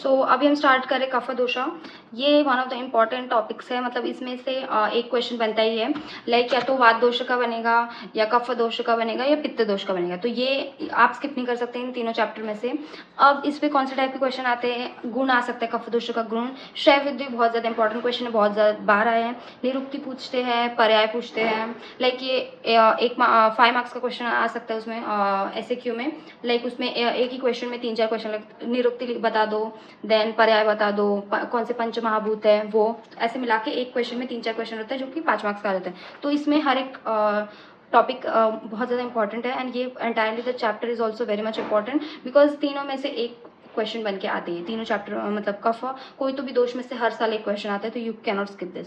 सो अभी हम स्टार्ट करें कफ दोषा। ये one of the important topics है, मतलब इसमें से एक क्वेश्चन बनता ही है, लाइक या तो वात दोष का बनेगा या कफ दोष का बनेगा या पित्त दोष का बनेगा। तो ये आप स्किप नहीं कर सकते इन तीनों चैप्टर में से। अब इस पे कौन से टाइप के क्वेश्चन आते हैं, गुण आ सकता है कफ दोष का गुण, क्षय वृद्धि बहुत ज़्यादा इंपॉर्टेंट क्वेश्चन है, बहुत ज़्यादा बार आए हैं, निरुक्ति पूछते हैं, पर्याय पूछते हैं, लाइक ये एक 5 मार्क्स का क्वेश्चन आ सकता है उसमें SAQ में, लाइक उसमें एक ही क्वेश्चन में 3-4 क्वेश्चन, निरुक्ति बता दो, देन पर्याय बता दो, कौन से पंच महाभूत है, वो ऐसे मिला के एक क्वेश्चन में 3-4 क्वेश्चन होता है जो कि 5 मार्क्स का रहता है। तो इसमें हर एक टॉपिक बहुत ज़्यादा इंपॉर्टेंट है, एंड ये entirely the chapter is also very much important, because तीनों में से एक क्वेश्चन बन के आते हैं तीनों चैप्टर, मतलब कफ कोई तो भी दोष में से हर साल एक क्वेश्चन आता है, तो you can not skip this.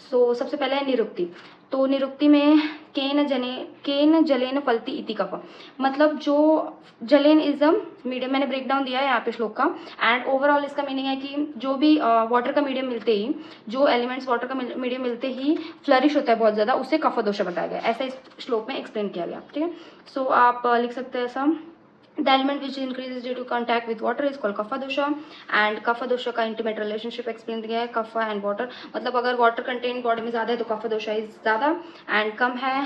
So सबसे पहले है निरुक्ति। तो निरुक्ति में केन जलेन फलती इति कफ, मतलब जो जलेन इज अ मीडियम, मैंने ब्रेक डाउन दिया है यहाँ पे श्लोक का, एंड ओवरऑल इसका मीनिंग है कि जो भी वाटर का मीडियम मिलते ही, जो एलिमेंट्स वाटर का मीडियम मिलते ही फ्लरिश होता है बहुत ज़्यादा, उसे कफ दोष बताया गया, ऐसा इस श्लोक में एक्सप्लेन किया गया। ठीक है, सो आप लिख सकते हैं ऐसा, the element which increases due to contact with water is called kapha dosha, and kapha dosha का intimate relationship explain किया है kapha and water, मतलब अगर water content बॉडी में ज़्यादा है तो kapha dosha इज ज़्यादा, एंड कम है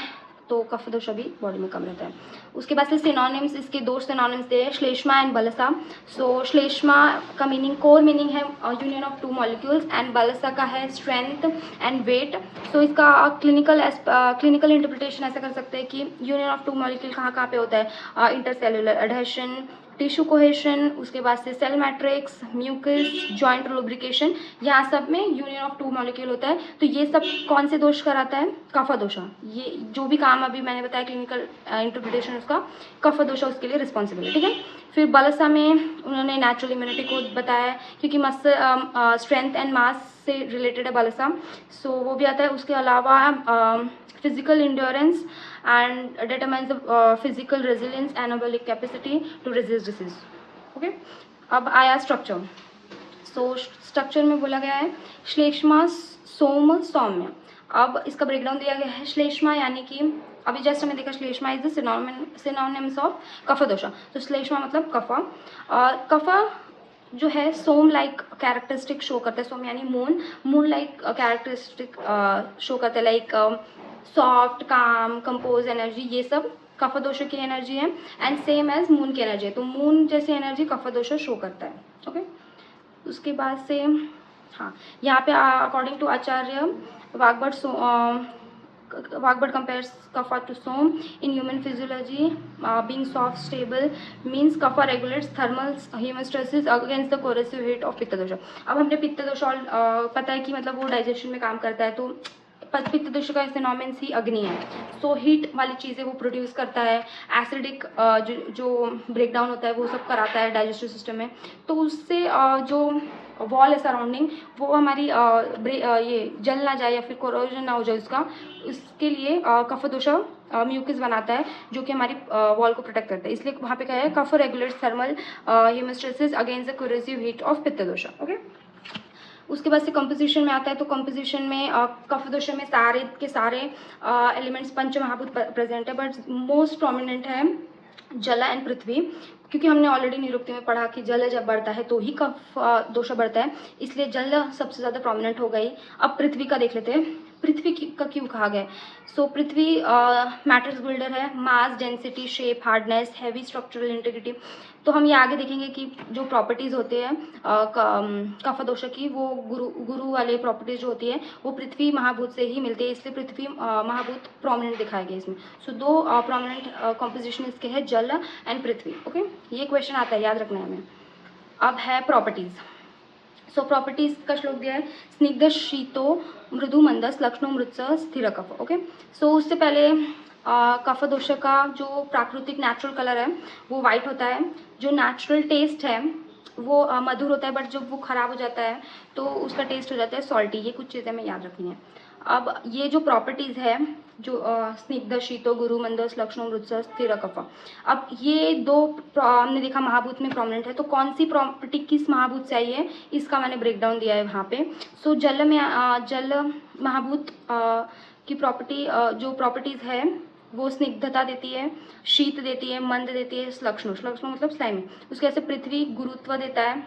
तो कफ दोषा भी बॉडी में कम रहता है। उसके बाद से सिनोनिम्स, इसके दो सिनोनिम्स दे हैं, श्लेष्मा एंड बलसा। सो श्लेष्मा का मीनिंग, कोर मीनिंग है यूनियन ऑफ 2 मॉलिक्यूल्स, एंड बलसा का है स्ट्रेंथ एंड वेट। सो इसका क्लिनिकल इंटरप्रिटेशन ऐसा कर सकते हैं कि यूनियन ऑफ 2 मॉलिक्यूल कहाँ कहाँ पे होता है, इंटरसेलुलर एडहेशन, टिश्यू कोहेशन, उसके बाद से cell matrix, mucus, joint lubrication, यहाँ सब में यूनियन ऑफ 2 मॉलिक्यूल होता है। तो ये सब कौन से दोष कराता है, कफ दोषा। ये जो भी काम अभी मैंने बताया क्लिनिकल इंटरप्रिटेशन उसका, कफ दोषा उसके लिए रिस्पॉन्सिबल है। ठीक है, फिर बलसा में उन्होंने नेचुरल इम्यूनिटी को बताया, क्योंकि मसल स्ट्रेंथ एंड मास से रिलेटेड है बलसा, सो वो भी आता है। उसके अलावा physical endurance and determines the physical resilience, anabolic capacity to resist disease. Okay, अब आया स्ट्रक्चर। सो स्ट्रक्चर में बोला गया है श्लेष्मा सोम सौम्य। अब इसका ब्रेकडाउन दिया गया है। श्लेष्मा यानी कि अभी जस्ट हमें देखा, श्लेष्मा is the synonyms of cough दोषा। तो श्लेष्मा मतलब कफा, और कफा जो है सोम लाइक कैरेक्टरिस्टिक शो करता है, सोम यानी मून लाइक कैरेक्टरिस्टिक शो करता है, लाइक सॉफ्ट, काम, कंपोज एनर्जी, ये सब कफ दोष की एनर्जी है, एंड सेम एज मून की एनर्जी है। तो मून जैसी एनर्जी कफ दोष शो करता है। ओके, उसके बाद से हाँ, यहाँ पे according to Acharya Vagbhata compares kapha to som in human physiology, being soft stable means kapha regulates thermal hemostasis against the corrosive heat of पित्त दोष। अब हमने पित्त दोष पता है कि मतलब वो डाइजेशन में काम करता है, तो पित्त दोष का सिनोनिम्स ही अग्नि है। सो हीट वाली चीज़ें वो प्रोड्यूस करता है, एसिडिक जो ब्रेकडाउन होता है वो सब कराता है डाइजेस्टिव सिस्टम में, तो उससे जो वॉल है सराउंडिंग, वो हमारी ये जल ना जाए या फिर कोरोजन ना हो जाए उसके लिए कफ दोष म्यूकस बनाता है, जो कि हमारी वॉल को प्रोटेक्ट करता है। इसलिए वहाँ पे क्या है, kapha regulates thermal homeostasis against the corrosive heat of pitta dosha. Okay, उसके बाद से कंपोजिशन में आता है। तो कंपोजिशन में कफ दोष में सारे के सारे एलिमेंट्स पंच महाभूत प्रेजेंट है, बट मोस्ट प्रोमिनेंट है जल एंड पृथ्वी, क्योंकि हमने ऑलरेडी निरुक्ति में पढ़ा कि जल जब बढ़ता है तो ही कफ दोष बढ़ता है, इसलिए जल सबसे ज़्यादा प्रोमिनेंट हो गई। अब पृथ्वी का देख लेते हैं, पृथ्वी का क्यों कहा गया है। सो पृथ्वी मैटर्स बिल्डर है, mass, density, shape, hardness, heavy structural integrity. तो हम ये आगे देखेंगे कि जो प्रॉपर्टीज़ होते हैं कफ दोष की, वो गुरु वाले प्रॉपर्टीज जो होती है वो पृथ्वी महाभूत से ही मिलती है, इसलिए पृथ्वी महाभूत प्रोमिनेंट दिखाए गए इसमें। सो 2 प्रोमिनेंट कॉम्पोजिशन इसके है, जल एंड पृथ्वी। ओके, ये क्वेश्चन आता है, याद रखना है हमें। अब है प्रॉपर्टीज़। सो प्रॉपर्टीज का श्लोक दिया है, स्निग्ध शीतो मृदु मंदस लक्ष्णो मृत्स स्थिर कफ। ओके, सो उससे पहले कफ दोष का जो प्राकृतिक नेचुरल कलर है वो वाइट होता है, जो नेचुरल टेस्ट है वो मधुर होता है, बट जब वो ख़राब हो जाता है तो उसका टेस्ट हो जाता है सॉल्टी। ये कुछ चीज़ें हमें याद रखनी है। अब ये जो प्रॉपर्टीज़ है, जो स्निग्ध शीतो गुरु मंदस लक्ष्णो मृत्स स्थिर कफ, अब ये 2 हमने देखा महाभूत में प्रोमिनेंट है, तो कौन सी प्रॉपर्टी किस महाभूत से आई है इसका मैंने ब्रेकडाउन दिया है वहाँ पे। सो जल में जल महाभूत की प्रॉपर्टी जो प्रॉपर्टीज़ है वो स्निग्धता देती है, शीत देती है, मंद देती है, श्लक्ष्णु मतलब स्लाइमी। उसके ऐसे पृथ्वी गुरुत्व देता है,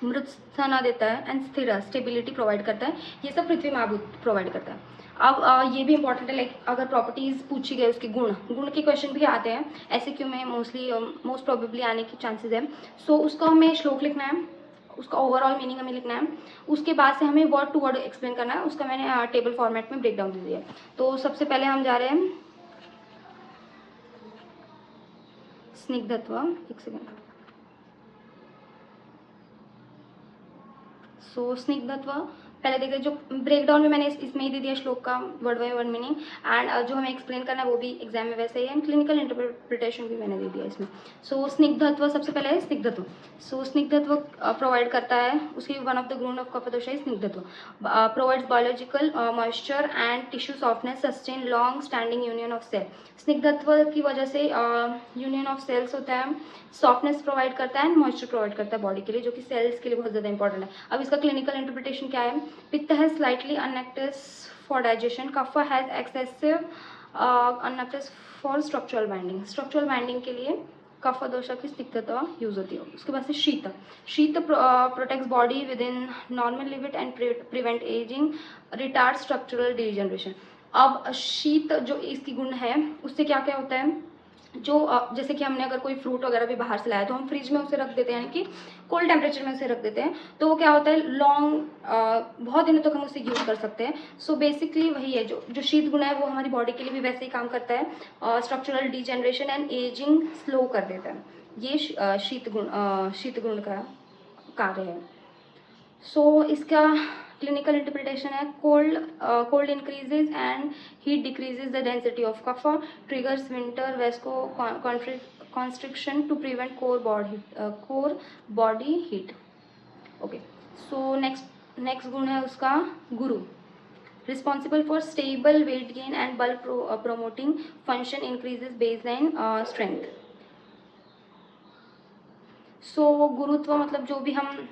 मृत स्थाना देता है एंड स्थिर स्टेबिलिटी प्रोवाइड करता है। ये सब पृथ्वी महाभूत प्रोवाइड करता है। अब ये भी इंपॉर्टेंट है, लाइक अगर प्रॉपर्टीज पूछी गई उसके गुण के क्वेश्चन भी आते हैं ऐसे, क्यों में मोस्ट प्रोबेबली आने की चांसेस है। सो उसका हमें श्लोक लिखना है, उसका ओवरऑल मीनिंग हमें लिखना है, उसके बाद से हमें वर्ड टू वर्ड एक्सप्लेन करना है। उसका मैंने टेबल फॉर्मेट में ब्रेक डाउन दे दिया है। तो सबसे पहले हम जा रहे हैं स्निग्धत्व, एक सेकेंड। सो स्निग्धत्व पहले देखते हैं, जो ब्रेकडाउन में मैंने इसमें ही दे दिया श्लोक का word by word meaning, and जो हमें एक्सप्लेन करना है वो भी एग्जाम में वैसे ही है, एंड क्लिनिकल इंटरप्रिटेशन भी मैंने दे दिया इसमें। सो स्निग्धत्व सबसे पहले है स्निग्धत्व। सो स्निग्धत्व प्रोवाइड करता है, उसकी one of the guna of kaphadosha है snigdhatva. Provides biological moisture and tissue softness, sustain long standing union of cell. स्निग्धत्व की वजह से यूनियन ऑफ सेल्स होता है, सॉफ्टनेस प्रोवाइड करता है एंड मॉइस्चर प्रोवाइड करता है बॉडी के लिए, जो कि सेल्स के लिए बहुत ज़्यादा इंपॉर्टेंट है। अब इसका क्लिनिकल इंटरप्रिटेशन क्या है? पित्त है slightly unactive for digestion, kapha has excessive unactive for structural binding. Structural binding के लिए कफ दोष की स्निग्धता यूज होती है। उसके बाद से शीत। शीत protects body with in normal limit and prevent ageing, retard structural degeneration. अब शीत जो इसकी गुण है उससे क्या क्या होता है, जो जैसे कि हमने अगर कोई फ्रूट वगैरह भी बाहर से लाया तो हम फ्रिज में उसे रख देते हैं, यानी कि कोल्ड टेम्परेचर में उसे रख देते हैं, तो वो क्या होता है लॉन्ग बहुत दिनों तक हम उसे यूज़ कर सकते हैं। सो बेसिकली वही है, जो शीत गुण है वो हमारी बॉडी के लिए भी वैसे ही काम करता है, structural degeneration and ageing slow कर देता है। ये शीत गुण का कार्य है। सो इसका क्लिनिकल इंटरप्रिटेशन है cold increases and heat decreases the density of kapha, triggers winter vasoconstriction to prevent core body heat. Okay, so next गुण है उसका गुरु। Responsible for stable weight gain and bulk promoting function, increases baseline strength. So गुरुत्व मतलब जो भी हम,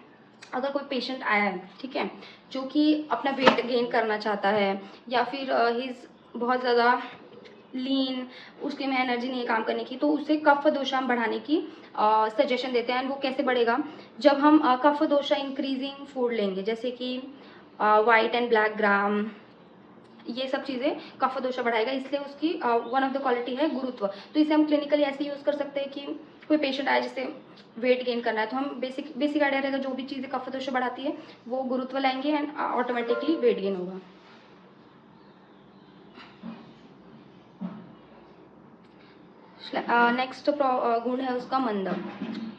अगर कोई पेशेंट आया है, ठीक है, जो कि अपना वेट गेन करना चाहता है या फिर ही इज़ बहुत ज़्यादा लीन, उसके में एनर्जी नहीं है काम करने की, तो उसे कफ दोषा हम बढ़ाने की सजेशन देते हैं। वो कैसे बढ़ेगा? जब हम कफ दोषा इंक्रीजिंग फूड लेंगे, जैसे कि वाइट एंड ब्लैक ग्राम, ये सब चीज़ें कफ दोषा बढ़ाएगा, इसलिए उसकी वन ऑफ द क्वालिटी है गुरुत्व। तो इसे हम क्लिनिकली ऐसे यूज़ कर सकते हैं कि कोई पेशेंट आए जिसे वेट गेन करना है, तो हम बेसिक आइडिया रहेगा, जो भी चीज़ें कफ दोष बढ़ाती है वो गुरुत्व लाएंगे एंड ऑटोमेटिकली वेट गेन होगा। नेक्स्ट गुण है उसका मंद।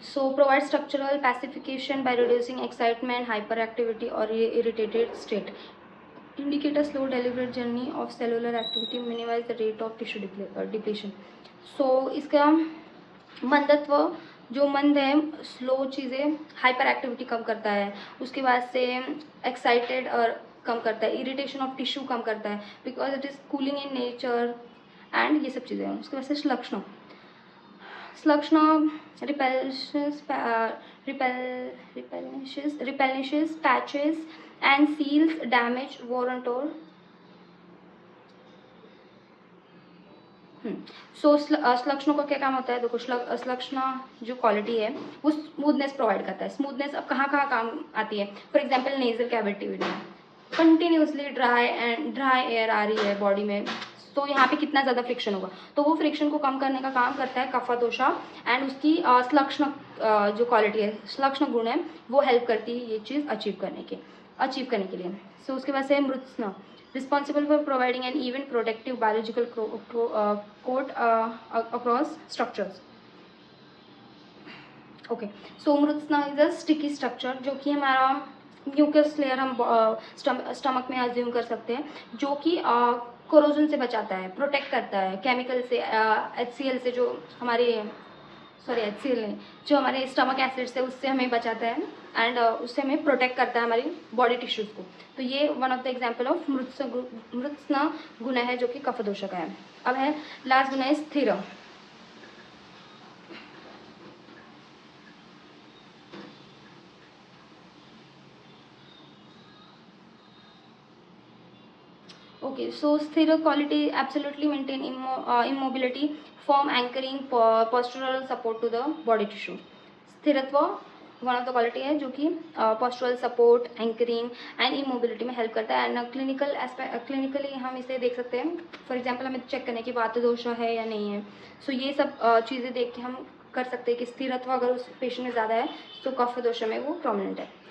So provide structural pacification by reducing excitement, hyperactivity और irritated state, indicate a slow deliberate journey of cellular activity, minimize the rate of tissue depletion. So इसका मंदत्व, जो मंद है, स्लो चीज़ें, हाइपर एक्टिविटी कम करता है, उसके बाद से एक्साइटेड और कम करता है, इरिटेशन ऑफ टिश्यू कम करता है because it is cooling in nature and ये सब चीज़ें हैं। उसके बाद से श्लक्ष्ण repelnishes, patches and seals damage warrantor. सो श्लक्ष्ण का क्या काम होता है? देखो, श्लक्ष्ण जो क्वालिटी है वो स्मूथनेस प्रोवाइड करता है। स्मूथनेस अब कहाँ कहाँ काम आती है? फॉर एग्जाम्पल नेजल कैविटी में कंटिन्यूसली ड्राई एयर आ रही है बॉडी में, तो यहाँ पे कितना ज़्यादा फ्रिक्शन होगा, तो वो फ्रिक्शन को कम करने का काम करता है कफ दोषा, एंड उसकी श्लक्ष्ण जो क्वालिटी है, श्लक्ष्ण गुण है, वो हेल्प करती है ये चीज़ अचीव करने के लिए। सो उसके बाद से मृत्स्ना, responsible for providing an even protective biological coat across structures. Okay, so मृत्स्ना इज अ स्टिकी स्ट्रक्चर, जो कि हमारा म्यूकस लेयर हम स्टमक में अज्यूम कर सकते हैं, जो कि कोरोजन से बचाता है, प्रोटेक्ट करता है केमिकल से, HCl से, जो हमारे HCl नहीं, जो हमारे स्टमक एसिड से, उससे हमें बचाता है एंड उससे हमें प्रोटेक्ट करता है हमारी बॉडी टिश्यूज़ को। तो ये one of the example of मृत्स्ना गुण है, जो कि कफ दोष का है। अब है लास्ट गुण है स्थिर। Okay, so sthira quality absolutely maintain immobility, firm anchoring, postural support to the body tissue. स्थिरत्व वन ऑफ द क्वालिटी है जो कि postural support, anchoring and immobility में हेल्प करता है। एंड क्लिनिकली हम इसे देख सकते हैं। फॉर एग्जांपल हमें चेक करने की वात दोष है या नहीं है। सो ये सब चीज़ें देख के हम कर सकते हैं कि स्थिरत्व अगर उस पेशेंट में ज़्यादा है तो कफ दोष में वो प्रोमिनेंट है।